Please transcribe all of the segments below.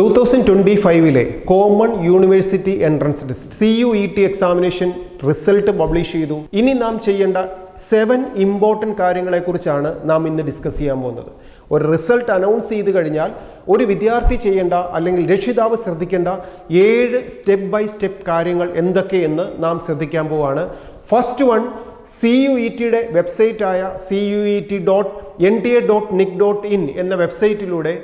2025 common university entrance test CUET examination result publish ചെയ്തു. ഇനി നാം ചെയ്യേണ്ട 7 ഇമ്പോർട്ടൻറ്റ് കാര്യങ്ങളെക്കുറിച്ചാണ് നാം ഇന്ന് ഡിസ്കസ് ചെയ്യാൻ പോകുന്നത്. ഒരു റിസൾട്ട് അനൗൺസ് ചെയ്ത് കഴിഞ്ഞാൽ ഒരു വിദ്യാർത്ഥി ചെയ്യേണ്ട അല്ലെങ്കിൽ രക്ഷിതാവ് ശ്രദ്ധിക്കേണ്ട 7 സ്റ്റെപ്പ് ബൈ സ്റ്റെപ്പ് കാര്യങ്ങൾ എന്തൊക്കെയെന്ന് നാം ശ്രദ്ധിക്കാൻ പോവുകയാണ്. ഫസ്റ്റ് വൺ, CUETയുടെ വെബ്സൈറ്റായ CUET.nta.nic.in എന്ന വെബ്സൈറ്റിലൂടെ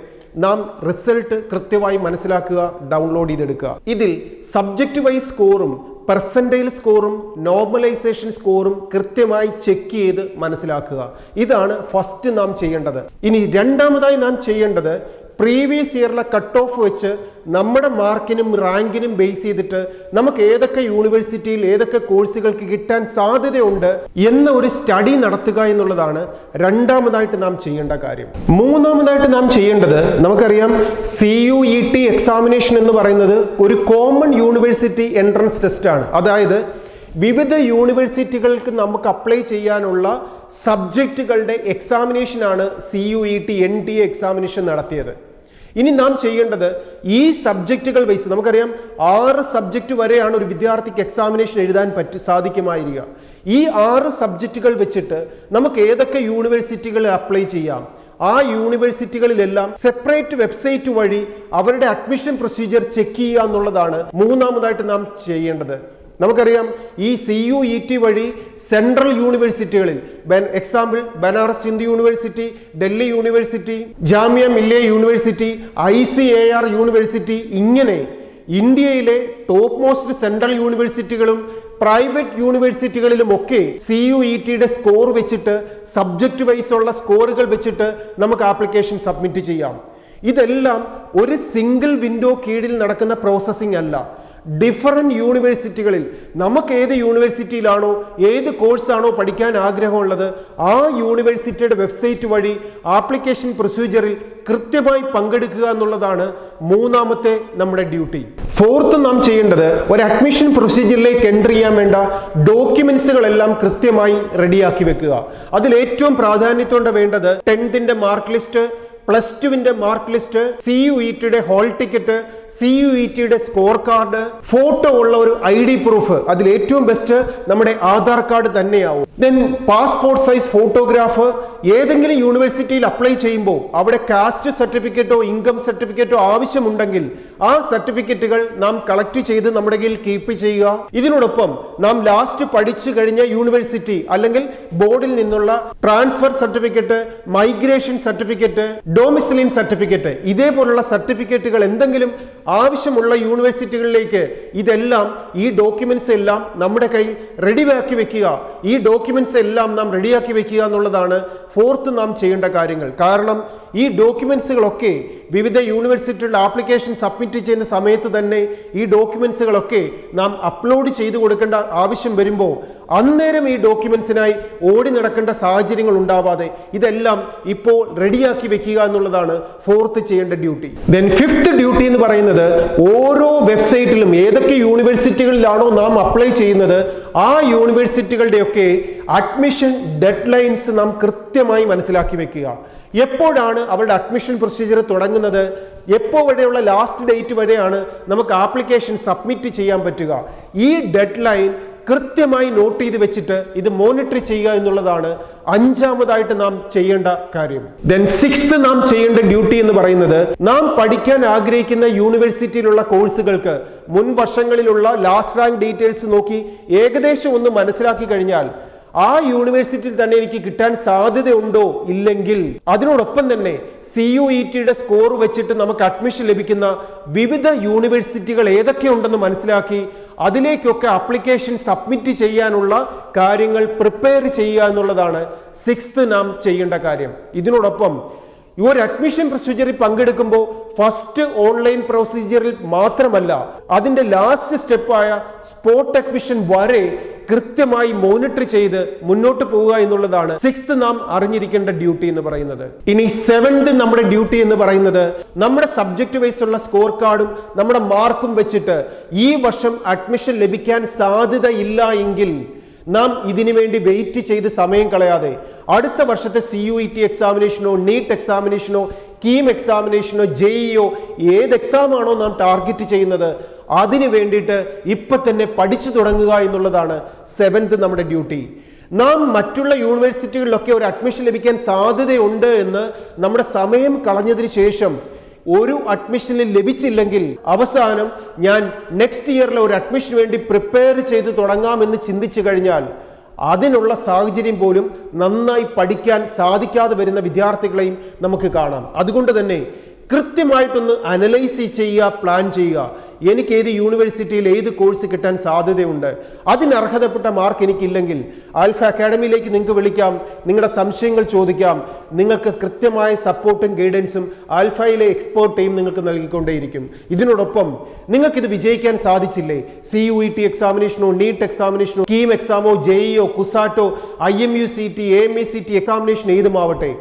നാം റിസൾട്ട് കൃത്യമായി മനസ്സിലാക്കുക, ഡൗൺലോഡ് ചെയ്തെടുക്കുക. ഇതിൽ സബ്ജക്റ്റ് വൈസ് സ്കോറും പെർസെൻറ്റൈൽ സ്കോറും നോർമലൈസേഷൻ സ്കോറും കൃത്യമായി ചെക്ക് ചെയ്ത് മനസ്സിലാക്കുക. ഇതാണ് ഫസ്റ്റ് നാം ചെയ്യേണ്ടത്. ഇനി രണ്ടാമതായി നാം ചെയ്യേണ്ടത് പ്രീവിയസ് ഇയറിലെ കട്ട് ഓഫ് വെച്ച് നമ്മുടെ മാർക്കിനും റാങ്കിനും ബേസ് ചെയ്തിട്ട് നമുക്ക് ഏതൊക്കെ യൂണിവേഴ്സിറ്റിയിൽ ഏതൊക്കെ കോഴ്സുകൾക്ക് കിട്ടാൻ സാധ്യതയുണ്ട് എന്ന ഒരു സ്റ്റഡി നടത്തുക എന്നുള്ളതാണ് രണ്ടാമതായിട്ട് നാം ചെയ്യേണ്ട കാര്യം. മൂന്നാമതായിട്ട് നാം ചെയ്യേണ്ടത്, നമുക്കറിയാം CUET എക്സാമിനേഷൻ എന്ന് പറയുന്നത് ഒരു കോമൺ യൂണിവേഴ്സിറ്റി എൻട്രൻസ് ടെസ്റ്റ് ആണ്. അതായത് വിവിധ യൂണിവേഴ്സിറ്റികൾക്ക് നമുക്ക് അപ്ലൈ ചെയ്യാനുള്ള സബ്ജക്റ്റുകളുടെ എക്സാമിനേഷനാണ് CUET NTA എക്സാമിനേഷൻ നടത്തിയത്. ഇനി നാം ചെയ്യേണ്ടത് ഈ സബ്ജക്റ്റുകൾ വൈസ്, നമുക്കറിയാം 6 സബ്ജക്റ്റ് വരെയാണ് ഒരു വിദ്യാർത്ഥിക്ക് എക്സാമിനേഷൻ എഴുതാൻ സാധിക്കുമായിരിക്കുക. ഈ 6 സബ്ജക്റ്റുകൾ വെച്ചിട്ട് നമുക്ക് ഏതൊക്കെ യൂണിവേഴ്സിറ്റികളിൽ അപ്ലൈ ചെയ്യാം, ആ യൂണിവേഴ്സിറ്റികളിലെല്ലാം സെപ്പറേറ്റ് വെബ്സൈറ്റ് വഴി അവരുടെ അഡ്മിഷൻ പ്രൊസീജിയർ ചെക്ക് ചെയ്യുക എന്നുള്ളതാണ് മൂന്നാമതായിട്ട് നാം ചെയ്യേണ്ടത്. നമുക്കറിയാം ഈ CUET വഴി സെൻട്രൽ യൂണിവേഴ്സിറ്റികളിൽ, example Banaras Hindu University, Delhi University, Jamia Millia University, ICAR university, ഇങ്ങനെ ഇന്ത്യയിലെ ടോപ്പ് മോസ്റ്റ് സെൻട്രൽ യൂണിവേഴ്സിറ്റികളും പ്രൈവറ്റ് യൂണിവേഴ്സിറ്റികളിലുമൊക്കെ CUETയുടെ സ്കോർ വെച്ചിട്ട് സബ്ജക്റ്റ് വൈസ് ഉള്ള സ്കോറുകൾ വെച്ചിട്ട് നമുക്ക് ആപ്ലിക്കേഷൻ സബ്മിറ്റ് ചെയ്യാം. ഇതെല്ലാം ഒരു സിംഗിൾ വിൻഡോ കീഴിൽ നടക്കുന്ന പ്രോസസ്സിംഗ് അല്ല. ഡിഫറൻറ്റ് യൂണിവേഴ്സിറ്റികളിൽ നമുക്ക് ഏത് യൂണിവേഴ്സിറ്റിയിലാണോ ഏത് കോഴ്സാണോ പഠിക്കാൻ ആഗ്രഹമുള്ളത് ആ യൂണിവേഴ്സിറ്റിയുടെ വെബ്സൈറ്റ് വഴി ആപ്ലിക്കേഷൻ പ്രൊസീജിയറിൽ കൃത്യമായി പങ്കെടുക്കുക എന്നുള്ളതാണ് മൂന്നാമത്തെ നമ്മുടെ ഡ്യൂട്ടി. ഫോർത്ത് നാം ചെയ്യേണ്ടത്, ഒരു അഡ്മിഷൻ പ്രൊസീജിയറിലേക്ക് എൻ്റർ ചെയ്യാൻ വേണ്ട ഡോക്യുമെന്റ്സുകളെല്ലാം കൃത്യമായി റെഡിയാക്കി വെക്കുക. അതിൽ ഏറ്റവും പ്രാധാന്യത്തോടെ വേണ്ടത് 10th mark list, +2 mark list, CUETയുടെ ഹോൾ ടിക്കറ്റ്, CUETയുടെ സ്കോർ കാർഡ്, ഫോട്ടോ ഉള്ള ഒരു ID പ്രൂഫ്. അതിൽ ഏറ്റവും ബെസ്റ്റ് നമ്മുടെ ആധാർ കാർഡ് തന്നെയാവും. Then passport size photograph. ഏതെങ്കിലും യൂണിവേഴ്സിറ്റിയിൽ അപ്ലൈ ചെയ്യുമ്പോൾ അവിടെ കാസ്റ്റ് സർട്ടിഫിക്കറ്റോ ഇൻകം സർട്ടിഫിക്കറ്റോ ആവശ്യമുണ്ടെങ്കിൽ ആ സർട്ടിഫിക്കറ്റുകൾ നാം കളക്ട് ചെയ്ത് നമ്മുടെ കയ്യിൽ കീപ്പ് ചെയ്യുക. ഇതിനോടൊപ്പം നാം ലാസ്റ്റ് പഠിച്ചു കഴിഞ്ഞ യൂണിവേഴ്സിറ്റി അല്ലെങ്കിൽ ബോർഡിൽ നിന്നുള്ള transfer certificate, migration certificate, domicile certificate, ഇതേപോലുള്ള സർട്ടിഫിക്കറ്റുകൾ എന്തെങ്കിലും ആവശ്യമുള്ള യൂണിവേഴ്സിറ്റികളിലേക്ക് ഇതെല്ലാം ഈ ഡോക്യുമെന്റ്സ് എല്ലാം നമ്മുടെ കയ്യിൽ റെഡിയാക്കി വെക്കുക. ഈ ഡോക്യുമെന്റ്സ് എല്ലാം നാം റെഡിയാക്കി വെക്കുക എന്നുള്ളതാണ് ഫോർത്ത് നാം ചെയ്യേണ്ട കാര്യങ്ങൾ. കാരണം ഈ ഡോക്യുമെന്റ്സുകളൊക്കെ വിവിധ യൂണിവേഴ്സിറ്റികളുടെ ആപ്ലിക്കേഷൻ സബ്മിറ്റ് ചെയ്യുന്ന സമയത്ത് തന്നെ ഈ ഡോക്യുമെന്റ്സുകളൊക്കെ നാം അപ്ലോഡ് ചെയ്തു കൊടുക്കേണ്ട ആവശ്യം വരുമ്പോൾ അന്നേരം ഈ ഡോക്യുമെന്റ്സിനായി ഓടി നടക്കേണ്ട സാഹചര്യങ്ങൾ ഉണ്ടാവാതെ ഇതെല്ലാം ഇപ്പോൾ റെഡിയാക്കി വെക്കുക എന്നുള്ളതാണ് ഫോർത്ത് ചെയ്യേണ്ട ഡ്യൂട്ടി. ദെൻ ഫിഫ്ത്ത് ഡ്യൂട്ടി എന്ന് പറയുന്നത്, ഓരോ വെബ്സൈറ്റിലും ഏതൊക്കെ യൂണിവേഴ്സിറ്റികളിലാണോ നാം അപ്ലൈ ചെയ്യുന്നത് ആ യൂണിവേഴ്സിറ്റികളുടെയൊക്കെ അഡ്മിഷൻ ഡെഡ് ലൈൻസ് നാം കൃത്യമായി മനസ്സിലാക്കി വെക്കുക. എപ്പോഴാണ് അവരുടെ അഡ്മിഷൻ പ്രൊസീജിയർ തുടങ്ങുന്നത്, എപ്പോൾ വരെയുള്ള ലാസ്റ്റ് ഡേറ്റ് വരെയാണ് നമുക്ക് ആപ്ലിക്കേഷൻ സബ്മിറ്റ് ചെയ്യാൻ പറ്റുക, ഈ ഡെഡ് ലൈൻ കൃത്യമായി നോട്ട് ചെയ്ത് വെച്ചിട്ട് ഇത് മോണിറ്റർ ചെയ്യുക എന്നുള്ളതാണ് അഞ്ചാമതായിട്ട് നാം ചെയ്യേണ്ട കാര്യം. ദെൻ സിക്സ്ത് നാം ചെയ്യേണ്ട ഡ്യൂട്ടി എന്ന് പറയുന്നത്, നാം പഠിക്കാൻ ആഗ്രഹിക്കുന്ന യൂണിവേഴ്സിറ്റിയിലുള്ള കോഴ്സുകൾക്ക് മുൻ വർഷങ്ങളിലുള്ള ലാസ്റ്റ് റാങ്ക് ഡീറ്റെയിൽസ് നോക്കി ഏകദേശം ഒന്ന് മനസ്സിലാക്കി കഴിഞ്ഞാൽ ആ യൂണിവേഴ്സിറ്റിയിൽ തന്നെ എനിക്ക് കിട്ടാൻ സാധ്യതയുണ്ടോ ഇല്ലെങ്കിൽ അതിനോടൊപ്പം തന്നെ CUETയുടെ സ്കോർ വെച്ചിട്ട് നമുക്ക് അഡ്മിഷൻ ലഭിക്കുന്ന വിവിധ യൂണിവേഴ്സിറ്റികൾ ഏതൊക്കെയുണ്ടെന്ന് മനസ്സിലാക്കി അതിലേക്കൊക്കെ ആപ്ലിക്കേഷൻ സബ്മിറ്റ് ചെയ്യാനുള്ള കാര്യങ്ങൾ പ്രിപ്പയർ ചെയ്യുക എന്നുള്ളതാണ് സിക്സ്ത് നാം ചെയ്യേണ്ട കാര്യം. ഇതിനോടൊപ്പം ഈ ഒരു അഡ്മിഷൻ പ്രൊസീജിയറിൽ പങ്കെടുക്കുമ്പോൾ ഫസ്റ്റ് ഓൺലൈൻ പ്രൊസീജിയറിൽ മാത്രമല്ല അതിന്റെ ലാസ്റ്റ് സ്റ്റെപ്പായ സ്പോട്ട് അഡ്മിഷൻ വരെ കൃത്യമായി മോണിറ്റർ ചെയ്ത് മുന്നോട്ട് പോവുക എന്നുള്ളതാണ് സിക്സ്ത് നാം അറിഞ്ഞിരിക്കേണ്ട ഡ്യൂട്ടി എന്ന് പറയുന്നത്. ഇനി സെവൻത് നമ്മുടെ ഡ്യൂട്ടി എന്ന് പറയുന്നത്, നമ്മുടെ സബ്ജക്ട് വൈസ് ഉള്ള സ്കോർ കാർഡും നമ്മുടെ മാർക്കും വെച്ചിട്ട് ഈ വർഷം അഡ്മിഷൻ ലഭിക്കാൻ സാധ്യതയില്ല എങ്കിൽ നാം ഇതിനു വേണ്ടി വെയിറ്റ് ചെയ്ത് സമയം കളയാതെ അടുത്ത വർഷത്തെ CUET എക്സാമിനേഷനോ നീറ്റ് എക്സാമിനേഷനോ കീം എക്സാമിനേഷനോ ജെഇഒ ഏത് എക്സാമാണോ നാം ടാർഗറ്റ് ചെയ്യുന്നത് അതിന് വേണ്ടിയിട്ട് ഇപ്പൊ തന്നെ പഠിച്ചു തുടങ്ങുക എന്നുള്ളതാണ് 7th നമ്മുടെ ഡ്യൂട്ടി. നാം മറ്റുള്ള യൂണിവേഴ്സിറ്റികളിലൊക്കെ ഒരു അഡ്മിഷൻ ലഭിക്കാൻ സാധ്യതയുണ്ട് എന്ന് നമ്മുടെ സമയം കളഞ്ഞതിന് ശേഷം ഒരു അഡ്മിഷനിൽ ലഭിച്ചില്ലെങ്കിൽ അവസാനം ഞാൻ നെക്സ്റ്റ് ഇയറിലെ ഒരു അഡ്മിഷന് വേണ്ടി പ്രിപ്പയർ ചെയ്ത് തുടങ്ങാമെന്ന് ചിന്തിച്ചു കഴിഞ്ഞാൽ അതിനുള്ള സാഹചര്യം പോലും നന്നായി പഠിക്കാൻ സാധിക്കാതെ വരുന്ന വിദ്യാർത്ഥികളെയും നമുക്ക് കാണാം. അതുകൊണ്ട് തന്നെ കൃത്യമായിട്ടൊന്ന് അനലൈസ് ചെയ്യുക, പ്ലാൻ ചെയ്യുക. എനിക്ക് ഏത് യൂണിവേഴ്സിറ്റിയിൽ ഏത് കോഴ്സ് കിട്ടാൻ സാധ്യതയുണ്ട്, അതിന് അർഹതപ്പെട്ട മാർക്ക് എനിക്കില്ലെങ്കിൽ ആൽഫ അക്കാഡമിയിലേക്ക് നിങ്ങൾക്ക് വിളിക്കാം, നിങ്ങളുടെ സംശയങ്ങൾ ചോദിക്കാം. നിങ്ങൾക്ക് കൃത്യമായ സപ്പോർട്ടും ഗൈഡൻസും ആൽഫയിലെ എക്സ്പേർട്ട് ടീം നിങ്ങൾക്ക് നൽകിക്കൊണ്ടേയിരിക്കും. ഇതിനോടൊപ്പം നിങ്ങൾക്കിത് വിജയിക്കാൻ സാധിച്ചില്ലേ, CUET എക്സാമിനേഷനോ നീറ്റ് എക്സാമിനേഷനോ കീം എക്സാമോ ജെഇഒ കുസാറ്റോ IMUCT AMACT എക്സാമിനേഷൻ ഏതുമാവട്ടെ,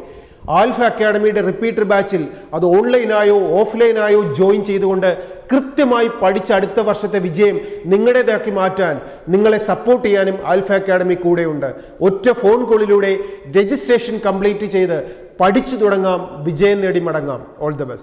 ആൽഫ അക്കാഡമിയുടെ റിപ്പീറ്റർ ബാച്ചിൽ അത് ഓൺലൈനായോ ഓഫ്ലൈനായോ ജോയിൻ ചെയ്തുകൊണ്ട് കൃത്യമായി പഠിച്ച് അടുത്ത വർഷത്തെ വിജയം നിങ്ങളുടേതാക്കി മാറ്റാൻ നിങ്ങളെ സപ്പോർട്ട് ചെയ്യാനും ആൽഫ അക്കാഡമി കൂടെയുണ്ട്. ഒറ്റ ഫോൺ കോളിലൂടെ രജിസ്ട്രേഷൻ കംപ്ലീറ്റ് ചെയ്ത് പഠിച്ചു തുടങ്ങാം, വിജയം നേടി മടങ്ങാം. All the best.